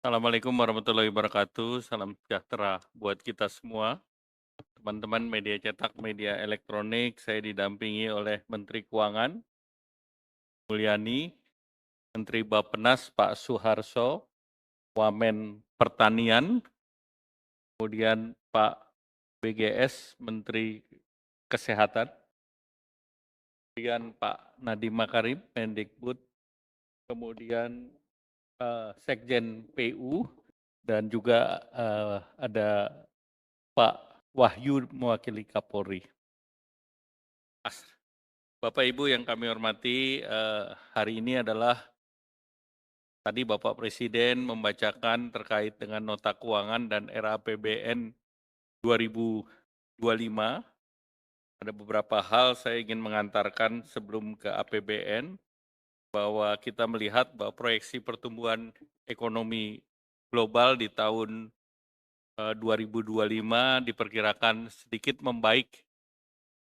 Assalamualaikum warahmatullahi wabarakatuh. Salam sejahtera buat kita semua. Teman-teman media cetak, media elektronik, saya didampingi oleh Menteri Keuangan, Mulyani, Menteri Bappenas, Pak Suharso, Wamen Pertanian, kemudian Pak BGS, Menteri Kesehatan, kemudian Pak Nadiem Makarim, Mendikbud, kemudian Sekjen PU, dan juga ada Pak Wahyu mewakili Kapolri. Bapak Ibu yang kami hormati, hari ini adalah tadi Bapak Presiden membacakan terkait dengan nota keuangan dan RAPBN 2025. Ada beberapa hal saya ingin mengantarkan sebelum ke APBN, bahwa kita melihat bahwa proyeksi pertumbuhan ekonomi global di tahun 2025 diperkirakan sedikit membaik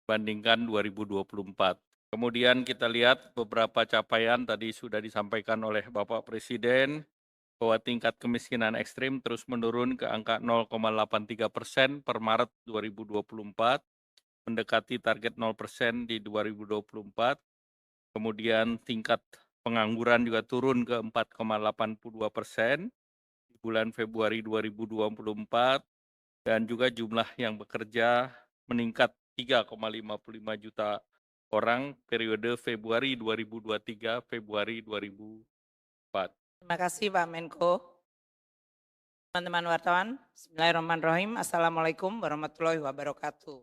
dibandingkan 2024. Kemudian kita lihat beberapa capaian tadi sudah disampaikan oleh Bapak Presiden, bahwa tingkat kemiskinan ekstrim terus menurun ke angka 0,83% per Maret 2024, mendekati target 0% di 2024. Kemudian tingkat pengangguran juga turun ke 4,82% di bulan Februari 2024, dan juga jumlah yang bekerja meningkat 3,55 juta orang periode Februari 2023 Februari 2004. Terima kasih Pak Menko. Teman-teman wartawan, Bismillahirrahmanirrahim. Assalamualaikum warahmatullahi wabarakatuh.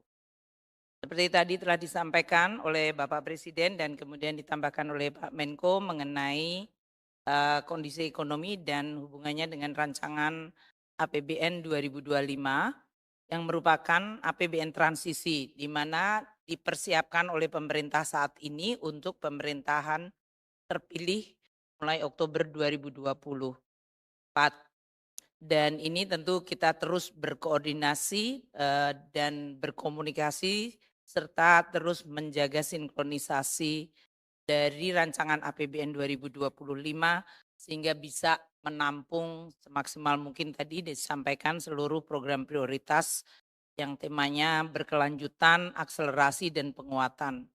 Seperti tadi telah disampaikan oleh Bapak Presiden dan kemudian ditambahkan oleh Pak Menko mengenai kondisi ekonomi dan hubungannya dengan rancangan APBN 2025 yang merupakan APBN transisi di mana dipersiapkan oleh pemerintah saat ini untuk pemerintahan terpilih mulai Oktober 2024. Dan ini tentu kita terus berkoordinasi dan berkomunikasi serta terus menjaga sinkronisasi dari rancangan APBN 2025 sehingga bisa menampung semaksimal mungkin tadi disampaikan seluruh program prioritas yang temanya berkelanjutan, akselerasi dan penguatan.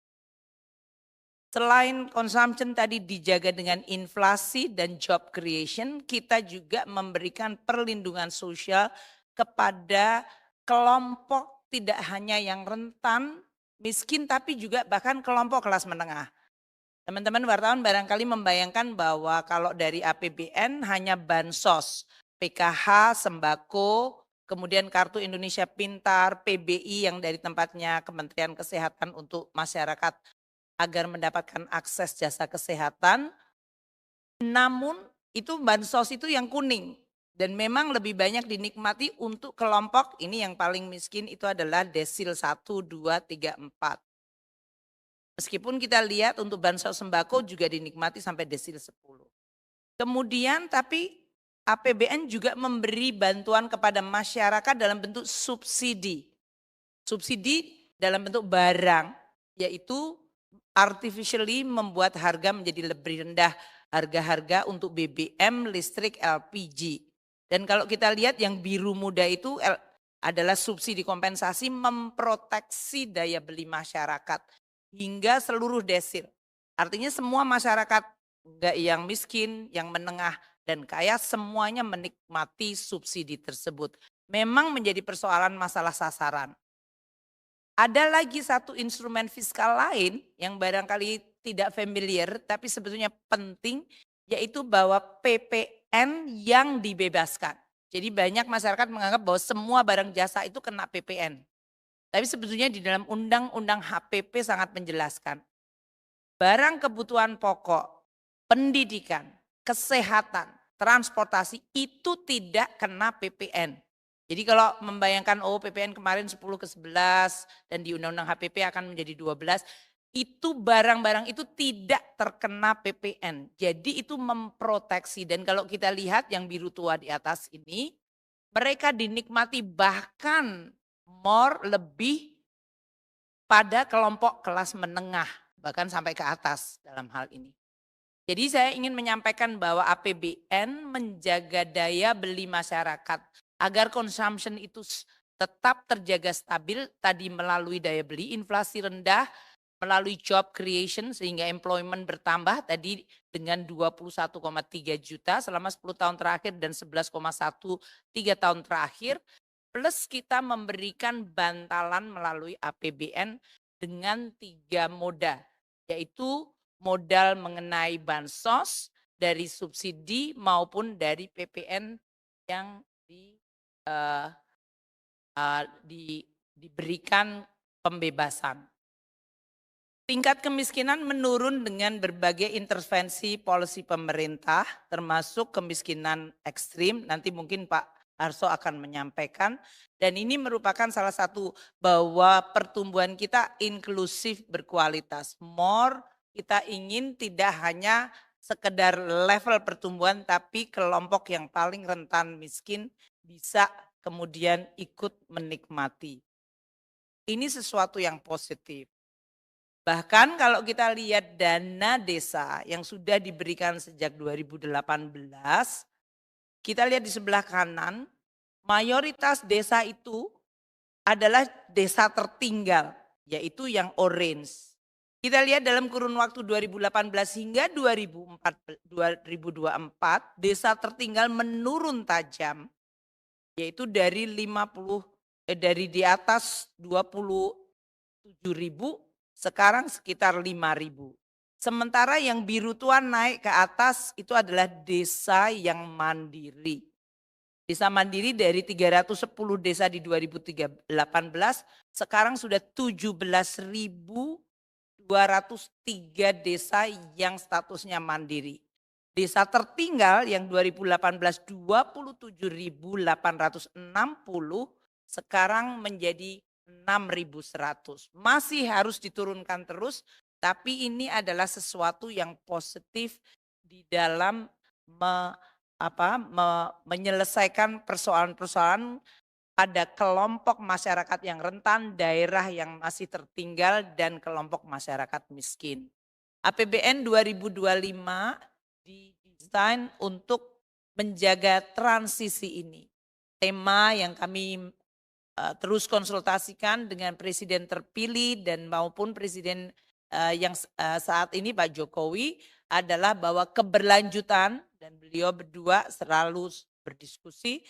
Selain consumption tadi dijaga dengan inflasi dan job creation, kita juga memberikan perlindungan sosial kepada kelompok tidak hanya yang rentan, miskin, tapi juga bahkan kelompok kelas menengah. Teman-teman wartawan barangkali membayangkan bahwa kalau dari APBN hanya bansos, PKH, sembako, kemudian Kartu Indonesia Pintar, PBI yang dari tempatnya Kementerian Kesehatan untuk masyarakat agar mendapatkan akses jasa kesehatan, namun itu bansos itu yang kuning dan memang lebih banyak dinikmati untuk kelompok ini yang paling miskin itu adalah desil 1, 2, 3, 4. Meskipun kita lihat untuk bansos sembako juga dinikmati sampai desil 10. Kemudian tapi APBN juga memberi bantuan kepada masyarakat dalam bentuk subsidi. Subsidi dalam bentuk barang, yaitu artificially membuat harga menjadi lebih rendah, harga-harga untuk BBM, listrik, LPG. Dan kalau kita lihat yang biru muda itu adalah subsidi kompensasi memproteksi daya beli masyarakat hingga seluruh desil. Artinya semua masyarakat, enggak yang miskin, yang menengah dan kaya semuanya menikmati subsidi tersebut. Memang menjadi persoalan masalah sasaran. Ada lagi satu instrumen fiskal lain yang barangkali tidak familiar tapi sebetulnya penting, yaitu bahwa PPN yang dibebaskan. Jadi banyak masyarakat menganggap bahwa semua barang jasa itu kena PPN. Tapi sebetulnya di dalam undang-undang HPP sangat menjelaskan. Barang kebutuhan pokok, pendidikan, kesehatan, transportasi itu tidak kena PPN. Jadi kalau membayangkan PPN kemarin 10 ke 11 dan di Undang-Undang HPP akan menjadi 12, itu barang-barang itu tidak terkena PPN. Jadi itu memproteksi dan kalau kita lihat yang biru tua di atas ini, mereka dinikmati bahkan lebih pada kelompok kelas menengah, bahkan sampai ke atas dalam hal ini. Jadi saya ingin menyampaikan bahwa APBN menjaga daya beli masyarakat agar consumption itu tetap terjaga stabil tadi melalui daya beli, inflasi rendah, melalui job creation sehingga employment bertambah tadi dengan 21,3 juta selama 10 tahun terakhir dan 11,1 tahun terakhir. Plus kita memberikan bantalan melalui APBN dengan 3 moda, yaitu modal mengenai bansos dari subsidi maupun dari PPN yang diberikan pembebasan. Tingkat kemiskinan menurun dengan berbagai intervensi policy pemerintah, termasuk kemiskinan ekstrim. Nanti mungkin Pak Arso akan menyampaikan. Dan ini merupakan salah satu bahwa pertumbuhan kita inklusif berkualitas. More kita ingin tidak hanya sekedar level pertumbuhan, tapi kelompok yang paling rentan miskin bisa kemudian ikut menikmati. Ini sesuatu yang positif. Bahkan kalau kita lihat dana desa yang sudah diberikan sejak 2018, kita lihat di sebelah kanan, mayoritas desa itu adalah desa tertinggal, yaitu yang orange. Kita lihat dalam kurun waktu 2018 hingga 2024, desa tertinggal menurun tajam, yaitu dari dari di atas 27.000 sekarang sekitar 5.000. Sementara yang biru tua naik ke atas itu adalah desa yang mandiri. Desa mandiri dari 310 desa di 2018 sekarang sudah 17.203 desa yang statusnya mandiri. Desa tertinggal yang 2018 27.860 sekarang menjadi 6.100. Masih harus diturunkan terus, tapi ini adalah sesuatu yang positif di dalam menyelesaikan persoalan-persoalan pada kelompok masyarakat yang rentan, daerah yang masih tertinggal, dan kelompok masyarakat miskin. APBN 2025 didesain untuk menjaga transisi ini. Tema yang kami terus konsultasikan dengan presiden terpilih dan maupun presiden yang saat ini Pak Jokowi adalah bahwa keberlanjutan, dan beliau berdua selalu berdiskusi,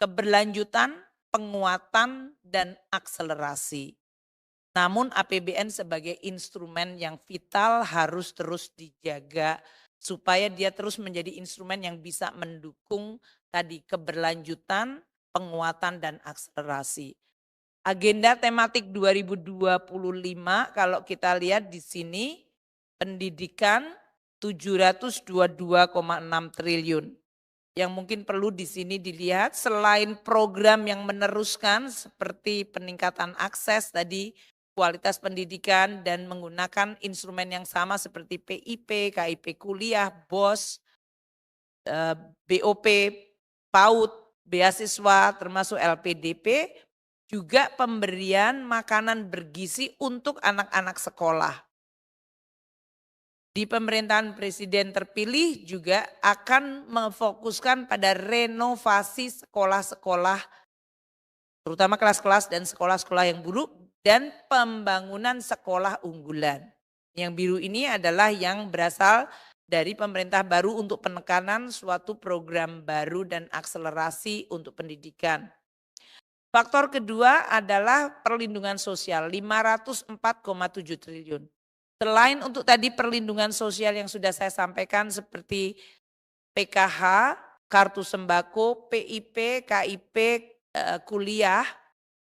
keberlanjutan, penguatan, dan akselerasi. Namun APBN sebagai instrumen yang vital harus terus dijaga supaya dia terus menjadi instrumen yang bisa mendukung tadi keberlanjutan, penguatan, dan akselerasi. Agenda tematik 2025 kalau kita lihat di sini pendidikan 722,6 triliun. Yang mungkin perlu di sini dilihat selain program yang meneruskan seperti peningkatan akses tadi, kualitas pendidikan dan menggunakan instrumen yang sama seperti PIP, KIP kuliah, BOS, BOP, PAUD, beasiswa termasuk LPDP, juga pemberian makanan bergizi untuk anak-anak sekolah. Di pemerintahan presiden terpilih juga akan memfokuskan pada renovasi sekolah-sekolah, terutama kelas-kelas dan sekolah-sekolah yang buruk, dan pembangunan sekolah unggulan. Yang biru ini adalah yang berasal dari pemerintah baru untuk penekanan suatu program baru dan akselerasi untuk pendidikan. Faktor kedua adalah perlindungan sosial 504,7 triliun. Selain untuk tadi perlindungan sosial yang sudah saya sampaikan seperti PKH, kartu sembako, PIP, KIP, kuliah,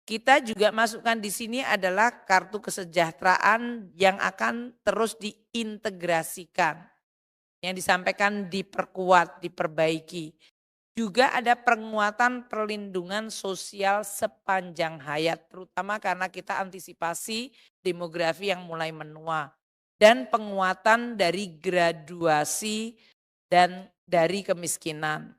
kita juga masukkan di sini adalah kartu kesejahteraan yang akan terus diintegrasikan. Yang disampaikan diperkuat, diperbaiki. Juga ada penguatan perlindungan sosial sepanjang hayat, terutama karena kita antisipasi demografi yang mulai menua. Dan penguatan dari graduasi dan dari kemiskinan.